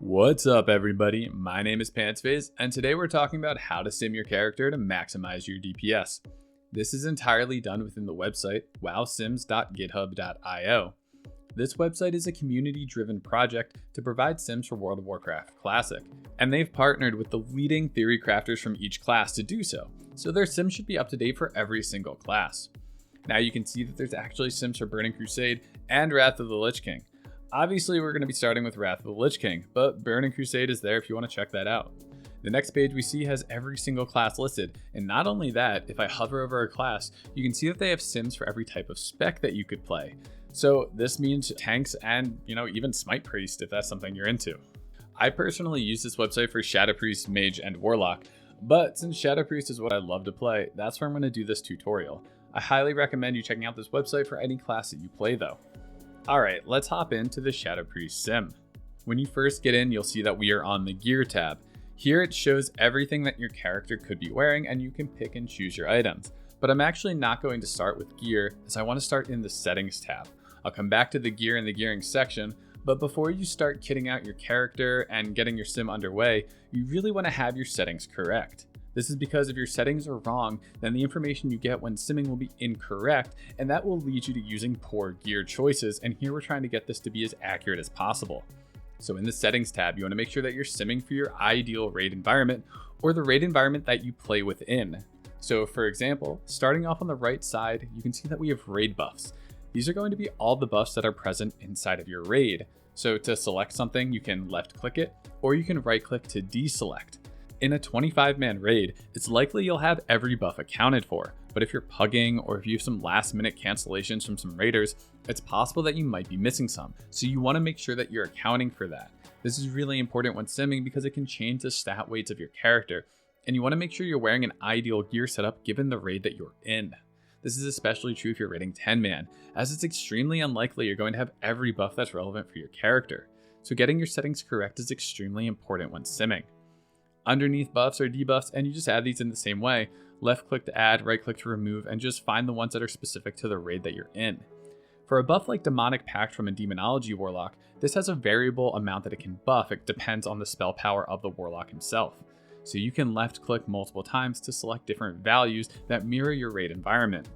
What's up, everybody? My name is Pantsface, and today we're talking about how to sim your character to maximize your DPS. This is entirely done within the website wowsims.github.io. This website is a community-driven project to provide sims for World of Warcraft Classic, and they've partnered with the leading theory crafters from each class to do so their sims should be up to date for every single class. Now you can see that there's actually sims for Burning Crusade and Wrath of the Lich King. Obviously, we're going to be starting with Wrath of the Lich King, but Burning Crusade is there if you want to check that out. The next page we see has every single class listed, and not only that, if I hover over a class, you can see that they have sims for every type of spec that you could play. So this means tanks and, even Smite Priest if that's something you're into. I personally use this website for Shadow Priest, Mage, and Warlock, but since Shadow Priest is what I love to play, that's where I'm going to do this tutorial. I highly recommend you checking out this website for any class that you play though. Alright, let's hop into the Shadow Priest sim. When you first get in, you'll see that we are on the Gear tab. Here it shows everything that your character could be wearing and you can pick and choose your items. But I'm actually not going to start with gear as I want to start in the Settings tab. I'll come back to the gear in the gearing section, but before you start kitting out your character and getting your sim underway, you really want to have your settings correct. This is because if your settings are wrong, then the information you get when simming will be incorrect, and that will lead you to using poor gear choices, and here we're trying to get this to be as accurate as possible. So in the Settings tab, you want to make sure that you're simming for your ideal raid environment, or the raid environment that you play within. So for example, starting off on the right side, you can see that we have raid buffs. These are going to be all the buffs that are present inside of your raid. So to select something, you can left click it, or you can right click to deselect. In a 25-man raid, it's likely you'll have every buff accounted for, but if you're pugging or if you have some last-minute cancellations from some raiders, it's possible that you might be missing some, so you want to make sure that you're accounting for that. This is really important when simming because it can change the stat weights of your character, and you want to make sure you're wearing an ideal gear setup given the raid that you're in. This is especially true if you're raiding 10-man, as it's extremely unlikely you're going to have every buff that's relevant for your character, so getting your settings correct is extremely important when simming. Underneath buffs or debuffs, and you just add these in the same way. Left click to add, right click to remove, and just find the ones that are specific to the raid that you're in. For a buff like Demonic Pact from a Demonology Warlock, this has a variable amount that it can buff. It depends on the spell power of the Warlock himself. So you can left click multiple times to select different values that mirror your raid environment.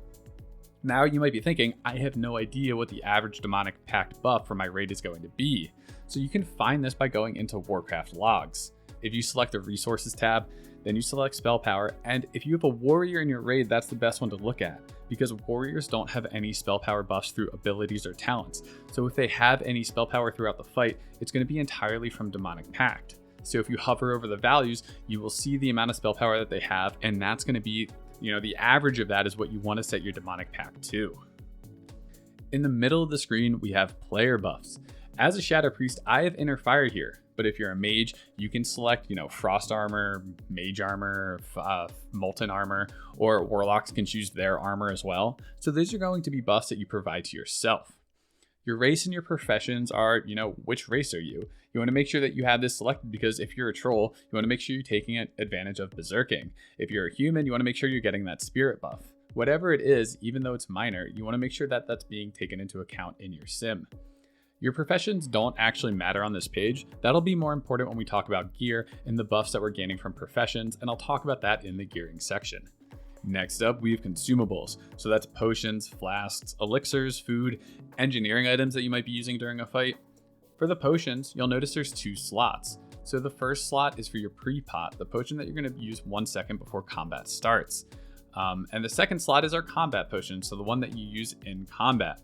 Now you might be thinking, I have no idea what the average Demonic Pact buff for my raid is going to be. So you can find this by going into Warcraft logs. If you select the Resources tab, then you select Spell Power, and if you have a warrior in your raid, that's the best one to look at, because warriors don't have any spell power buffs through abilities or talents. So if they have any spell power throughout the fight, it's going to be entirely from Demonic Pact. So if you hover over the values, you will see the amount of spell power that they have, and that's going to be, the average of that is what you want to set your Demonic Pact to. In the middle of the screen, we have player buffs. As a Shadow Priest, I have Inner Fire here. But if you're a mage, you can select, Frost Armor, Mage Armor, Molten Armor, or Warlocks can choose their armor as well. So these are going to be buffs that you provide to yourself. Your race and your professions are, which race are you? You want to make sure that you have this selected because if you're a troll, you want to make sure you're taking advantage of berserking. If you're a human, you want to make sure you're getting that spirit buff. Whatever it is, even though it's minor, you want to make sure that that's being taken into account in your sim. Your professions don't actually matter on this page. That'll be more important when we talk about gear and the buffs that we're gaining from professions, and I'll talk about that in the gearing section. Next up, we have consumables. So that's potions, flasks, elixirs, food, engineering items that you might be using during a fight. For the potions, you'll notice there's 2 slots. So the first slot is for your pre-pot, the potion that you're going to use 1 second before combat starts. And the second slot is our combat potion, so the one that you use in combat.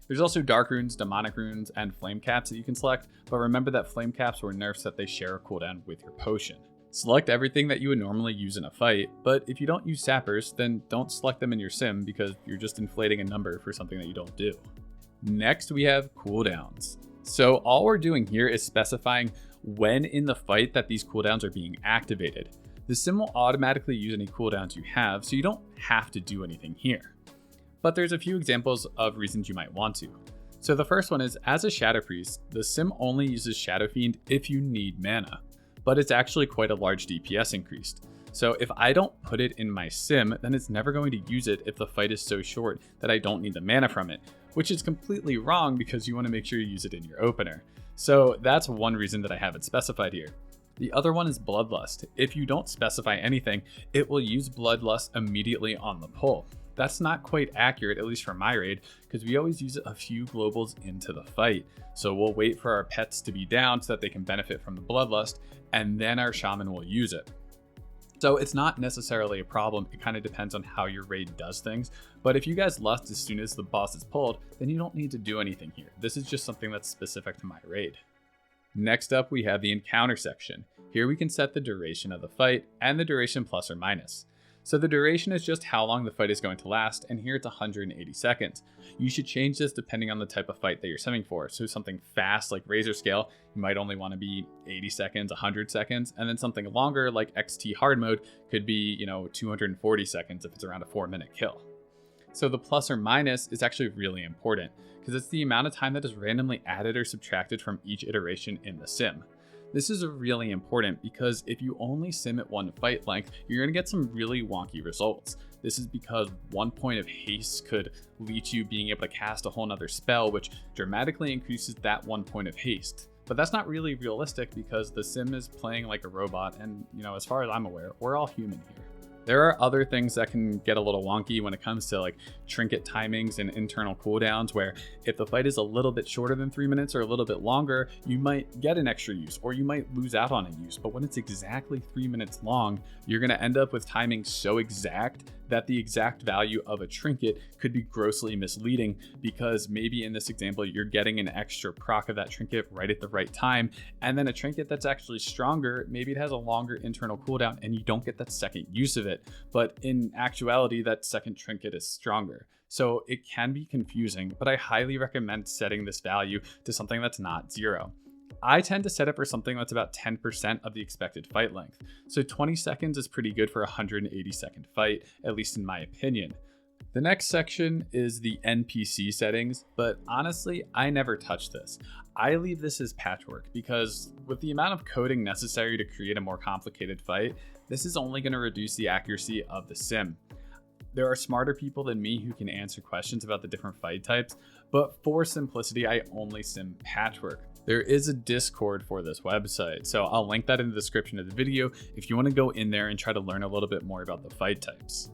There's also Dark Runes, Demonic Runes, and Flame Caps that you can select, but remember that Flame Caps were nerfs that they share a cooldown with your potion. Select everything that you would normally use in a fight, but if you don't use sappers, then don't select them in your sim because you're just inflating a number for something that you don't do. Next, we have cooldowns. So all we're doing here is specifying when in the fight that these cooldowns are being activated. The sim will automatically use any cooldowns you have, so you don't have to do anything here. But there's a few examples of reasons you might want to. So the first one is, as a Shadow Priest, the sim only uses Shadow Fiend if you need mana, but it's actually quite a large DPS increase. So if I don't put it in my sim, then it's never going to use it if the fight is so short that I don't need the mana from it, which is completely wrong because you want to make sure you use it in your opener. So that's one reason that I have it specified here. The other one is Bloodlust. If you don't specify anything, it will use Bloodlust immediately on the pull. That's not quite accurate, at least for my raid, because we always use it a few globals into the fight. So we'll wait for our pets to be down so that they can benefit from the Bloodlust, and then our shaman will use it. So it's not necessarily a problem, it kind of depends on how your raid does things. But if you guys lust as soon as the boss is pulled, then you don't need to do anything here. This is just something that's specific to my raid. Next up, we have the encounter section. Here we can set the duration of the fight and the duration plus or minus. So the duration is just how long the fight is going to last, and here it's 180 seconds. You should change this depending on the type of fight that you're simming for. So something fast like Razor Scale, you might only want to be 80 seconds, 100 seconds, and then something longer like XT hard mode could be, 240 seconds if it's around a 4-minute kill. So the plus or minus is actually really important because it's the amount of time that is randomly added or subtracted from each iteration in the sim. This is really important because if you only sim at one fight length, you're going to get some really wonky results. This is because 1 point of haste could lead to you being able to cast a whole nother spell, which dramatically increases that 1 point of haste. But that's not really realistic because the sim is playing like a robot, and as far as I'm aware, we're all human here. There are other things that can get a little wonky when it comes to like trinket timings and internal cooldowns, where if the fight is a little bit shorter than 3 minutes or a little bit longer, you might get an extra use or you might lose out on a use. But when it's exactly 3 minutes long, you're going to end up with timing so exact that the exact value of a trinket could be grossly misleading, because maybe in this example, you're getting an extra proc of that trinket right at the right time. And then a trinket that's actually stronger, maybe it has a longer internal cooldown and you don't get that second use of it. But in actuality, that second trinket is stronger. So it can be confusing, but I highly recommend setting this value to something that's not 0. I tend to set it for something that's about 10% of the expected fight length. So 20 seconds is pretty good for a 180 second fight, at least in my opinion. The next section is the NPC settings, but honestly, I never touch this. I leave this as patchwork because with the amount of coding necessary to create a more complicated fight, this is only going to reduce the accuracy of the sim. There are smarter people than me who can answer questions about the different fight types, but for simplicity, I only sim patchwork. There is a Discord for this website, so I'll link that in the description of the video if you want to go in there and try to learn a little bit more about the fight types.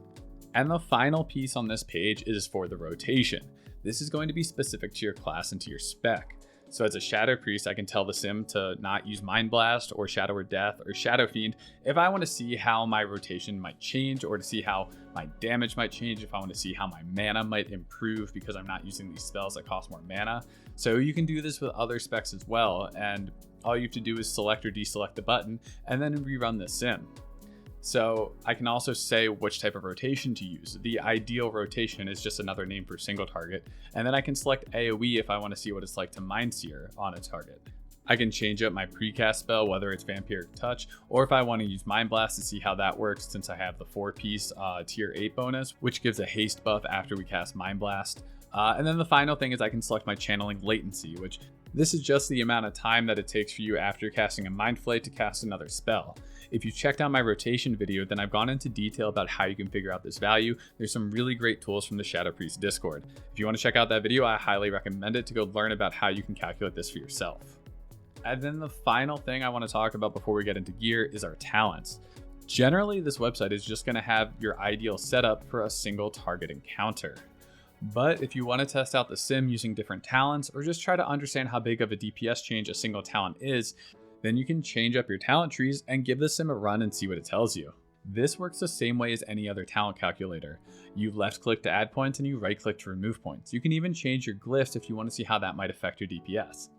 And the final piece on this page is for the rotation. This is going to be specific to your class and to your spec. So as a Shadow Priest, I can tell the sim to not use Mind Blast or Shadow or Death or Shadow Fiend if I want to see how my rotation might change, or to see how my damage might change, if I want to see how my mana might improve because I'm not using these spells that cost more mana. So you can do this with other specs as well, and all you have to do is select or deselect the button and then rerun the sim. So I can also say which type of rotation to use. The ideal rotation is just another name for single target. And then I can select AoE if I want to see what it's like to Mind Seer on a target. I can change up my precast spell, whether it's Vampiric Touch, or if I want to use Mind Blast to see how that works, since I have the 4-piece tier 8 bonus, which gives a haste buff after we cast Mind Blast. And then the final thing is I can select my channeling latency, which this is just the amount of time that it takes for you after casting a Mind Flay to cast another spell. If you checked out my rotation video, then I've gone into detail about how you can figure out this value. There's some really great tools from the Shadow Priest Discord. If you want to check out that video, I highly recommend it to go learn about how you can calculate this for yourself. And then the final thing I want to talk about before we get into gear is our talents. Generally, this website is just going to have your ideal setup for a single target encounter. But if you want to test out the sim using different talents, or just try to understand how big of a DPS change a single talent is, then you can change up your talent trees and give the sim a run and see what it tells you. This works the same way as any other talent calculator. You left click to add points and you right click to remove points. You can even change your glyphs if you want to see how that might affect your DPS.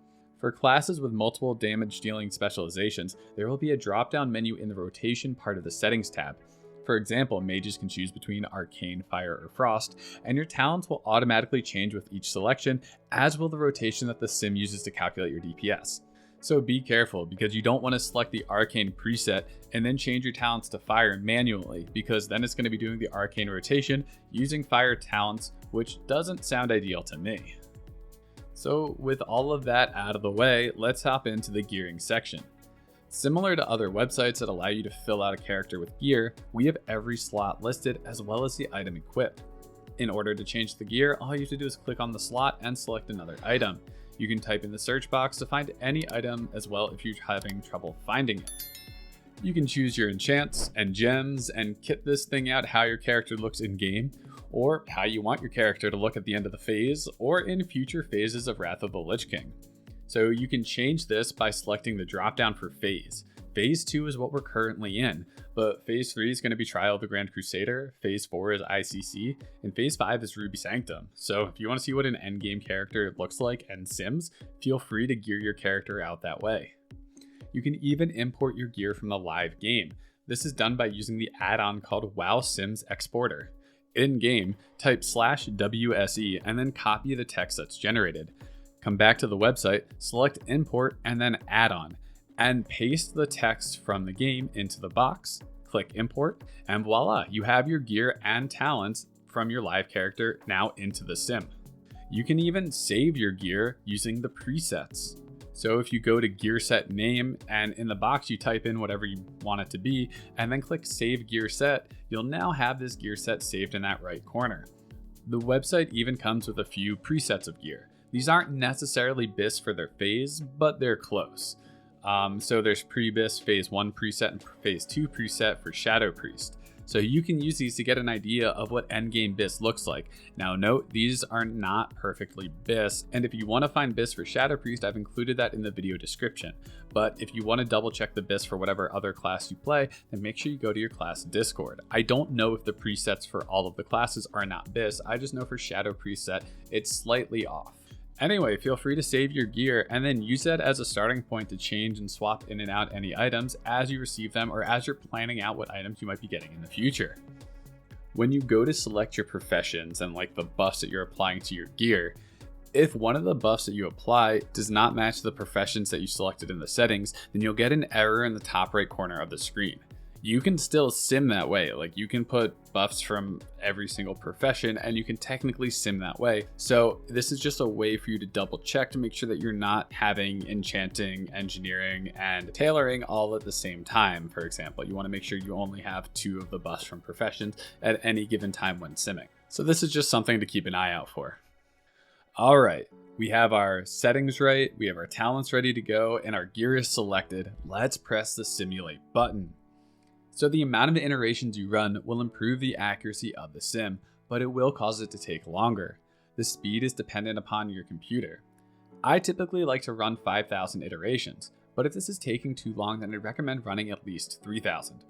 For classes with multiple damage dealing specializations, there will be a drop down menu in the rotation part of the settings tab. For example, mages can choose between Arcane, Fire, or Frost, and your talents will automatically change with each selection, as will the rotation that the sim uses to calculate your DPS. So be careful, because you don't want to select the Arcane preset and then change your talents to Fire manually, because then it's going to be doing the Arcane rotation using Fire talents, which doesn't sound ideal to me. So with all of that out of the way, let's hop into the gearing section. Similar to other websites that allow you to fill out a character with gear, we have every slot listed as well as the item equipped. In order to change the gear, all you have to do is click on the slot and select another item. You can type in the search box to find any item as well if you're having trouble finding it. You can choose your enchants and gems and kit this thing out how your character looks in game, or how you want your character to look at the end of the phase, or in future phases of Wrath of the Lich King. So you can change this by selecting the dropdown for phase. Phase 2 is what we're currently in, but Phase 3 is going to be Trial of the Grand Crusader, Phase 4 is ICC, and Phase 5 is Ruby Sanctum. So if you want to see what an endgame character looks like and sims, feel free to gear your character out that way. You can even import your gear from the live game. This is done by using the add-on called WoW Sims Exporter. In-game, type /WSE and then copy the text that's generated. Come back to the website, select import and then add-on, and paste the text from the game into the box, click import, and voila, you have your gear and talents from your live character now into the sim. You can even save your gear using the presets. So if you go to gear set name and in the box you type in whatever you want it to be and then click save gear set, you'll now have this gear set saved in that right corner. The website even comes with a few presets of gear. These aren't necessarily BiS for their phase, but they're close. So there's pre-BiS phase 1 preset and phase 2 preset for Shadow Priest. So you can use these to get an idea of what endgame BiS looks like. Now note, these are not perfectly BiS, and if you want to find BiS for Shadow Priest, I've included that in the video description. But if you want to double check the BiS for whatever other class you play, then make sure you go to your class Discord. I don't know if the presets for all of the classes are not BiS, I just know for Shadow Priest it's slightly off. Anyway, feel free to save your gear and then use that as a starting point to change and swap in and out any items as you receive them or as you're planning out what items you might be getting in the future. When you go to select your professions and like the buffs that you're applying to your gear, if one of the buffs that you apply does not match the professions that you selected in the settings, then you'll get an error in the top right corner of the screen. You can still sim that way, like you can put buffs from every single profession and you can technically sim that way. So this is just a way for you to double check to make sure that you're not having enchanting, engineering, and tailoring all at the same time. For example, you want to make sure you only have 2 of the buffs from professions at any given time when simming. So this is just something to keep an eye out for. All right, we have our settings right, we have our talents ready to go, and our gear is selected. Let's press the simulate button. So the amount of iterations you run will improve the accuracy of the sim, but it will cause it to take longer. The speed is dependent upon your computer. I typically like to run 5,000 iterations, but if this is taking too long, then I'd recommend running at least 3,000.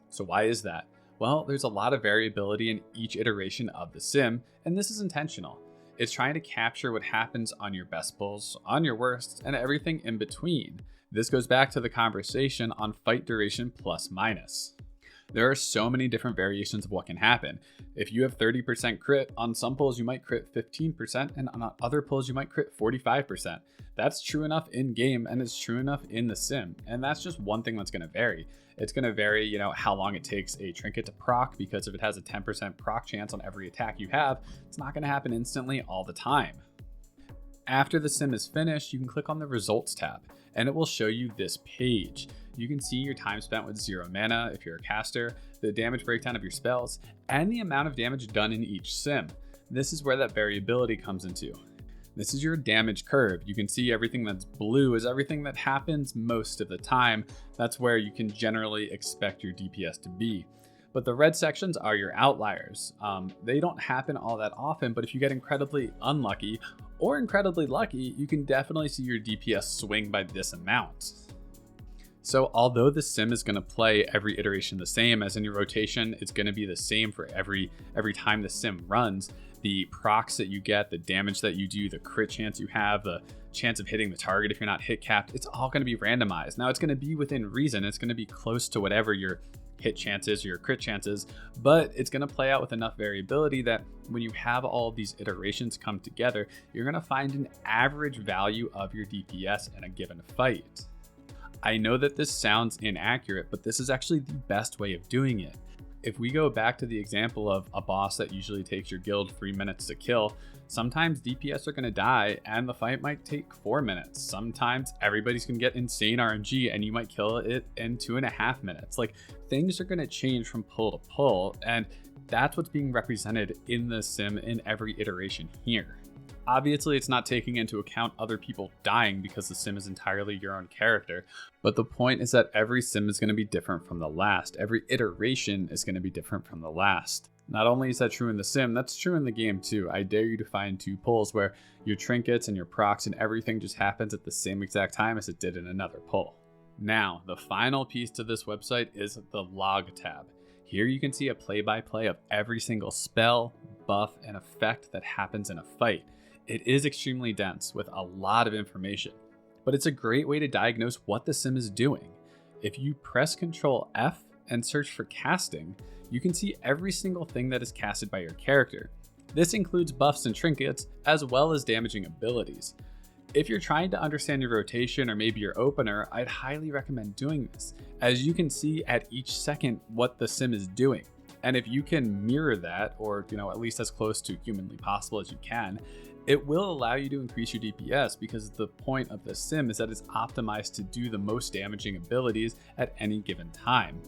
So why is that? Well, there's a lot of variability in each iteration of the sim, and this is intentional. It's trying to capture what happens on your best pulls, on your worst, and everything in between. This goes back to the conversation on fight duration plus minus. There are so many different variations of what can happen. If you have 30% crit, on some pulls you might crit 15%, and on other pulls you might crit 45%. That's true enough in game, and it's true enough in the sim. And that's just one thing that's going to vary. It's going to vary, how long it takes a trinket to proc, because if it has a 10% proc chance on every attack you have, it's not going to happen instantly all the time. After the sim is finished, you can click on the results tab, and it will show you this page. You can see your time spent with 0 mana if you're a caster, the damage breakdown of your spells, and the amount of damage done in each sim. This is where that variability comes into. This is your damage curve. You can see everything that's blue is everything that happens most of the time. That's where you can generally expect your DPS to be. But the red sections are your outliers. They don't happen all that often, but if you get incredibly unlucky or incredibly lucky, you can definitely see your DPS swing by this amount. So although the sim is going to play every iteration the same, as in your rotation, it's going to be the same for every time the sim runs, the procs that you get, the damage that you do, the crit chance you have, the chance of hitting the target if you're not hit capped, it's all going to be randomized. Now it's going to be within reason, it's going to be close to whatever your hit chances or your crit chances, but it's going to play out with enough variability that when you have all of these iterations come together, you're going to find an average value of your DPS in a given fight. I know that this sounds inaccurate, but this is actually the best way of doing it. If we go back to the example of a boss that usually takes your guild 3 minutes to kill, sometimes DPS are going to die and the fight might take 4 minutes. Sometimes everybody's going to get insane RNG and you might kill it in 2.5 minutes. Like, things are going to change from pull to pull, and that's what's being represented in the sim in every iteration here. Obviously, it's not taking into account other people dying because the sim is entirely your own character, but the point is that every sim is going to be different from the last. Every iteration is going to be different from the last. Not only is that true in the sim, that's true in the game too. I dare you to find 2 pulls where your trinkets and your procs and everything just happens at the same exact time as it did in another pull. Now, the final piece to this website is the log tab. Here you can see a play-by-play of every single spell, buff, and effect that happens in a fight. It is extremely dense with a lot of information, but it's a great way to diagnose what the sim is doing. If you press Ctrl F and search for casting, you can see every single thing that is casted by your character. This includes buffs and trinkets, as well as damaging abilities. If you're trying to understand your rotation or maybe your opener, I'd highly recommend doing this, as you can see at each second what the sim is doing. And if you can mirror that, or at least as close to humanly possible as you can, it will allow you to increase your DPS, because the point of the sim is that it's optimized to do the most damaging abilities at any given time.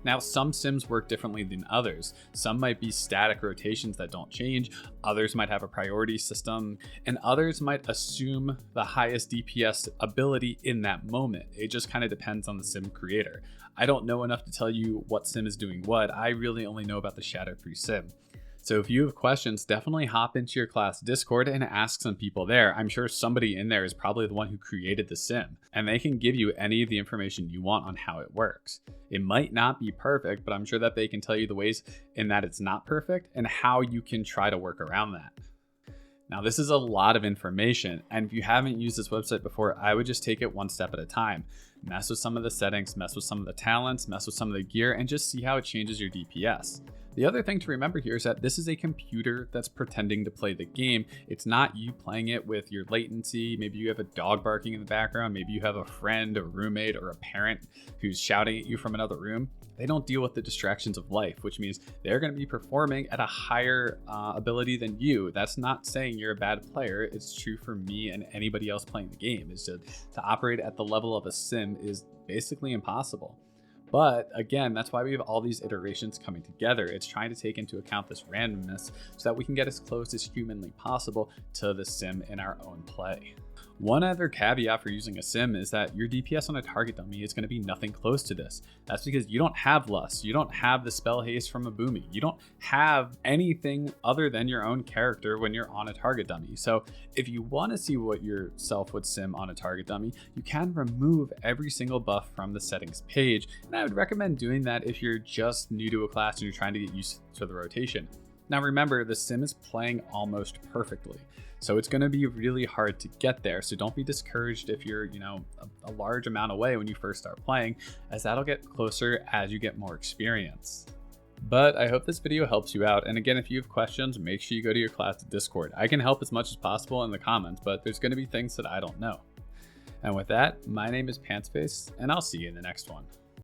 Now, some sims work differently than others. Some might be static rotations that don't change, others might have a priority system, and others might assume the highest DPS ability in that moment. It just kind of depends on the sim creator. I don't know enough to tell you what sim is doing what. I really only know about the SPriest sim. So if you have questions, definitely hop into your class Discord and ask some people there. I'm sure somebody in there is probably the one who created the sim, and they can give you any of the information you want on how it works. It might not be perfect, but I'm sure that they can tell you the ways in that it's not perfect and how you can try to work around that. Now, this is a lot of information, and if you haven't used this website before, I would just take it one step at a time. Mess with some of the settings, mess with some of the talents, mess with some of the gear, and just see how it changes your DPS. The other thing to remember here is that this is a computer that's pretending to play the game. It's not you playing it with your latency. Maybe you have a dog barking in the background. Maybe you have a friend, a roommate, or a parent who's shouting at you from another room. They don't deal with the distractions of life, which means they're going to be performing at a higher ability than you. That's not saying you're a bad player. It's true for me and anybody else playing the game. Is to operate at the level of a sim is basically impossible. But again, that's why we have all these iterations coming together. It's trying to take into account this randomness so that we can get as close as humanly possible to the sim in our own play. One other caveat for using a sim is that your DPS on a target dummy is going to be nothing close to this. That's because you don't have Lust, you don't have the spell haste from a Boomy, you don't have anything other than your own character when you're on a target dummy. So if you want to see what yourself would sim on a target dummy, you can remove every single buff from the settings page, and I would recommend doing that if you're just new to a class and you're trying to get used to the rotation. Now remember, the sim is playing almost perfectly, so it's going to be really hard to get there. So don't be discouraged if you're, a large amount away when you first start playing, as that'll get closer as you get more experience. But I hope this video helps you out. And again, if you have questions, make sure you go to your class Discord. I can help as much as possible in the comments, but there's going to be things that I don't know. And with that, my name is Pantsface, and I'll see you in the next one.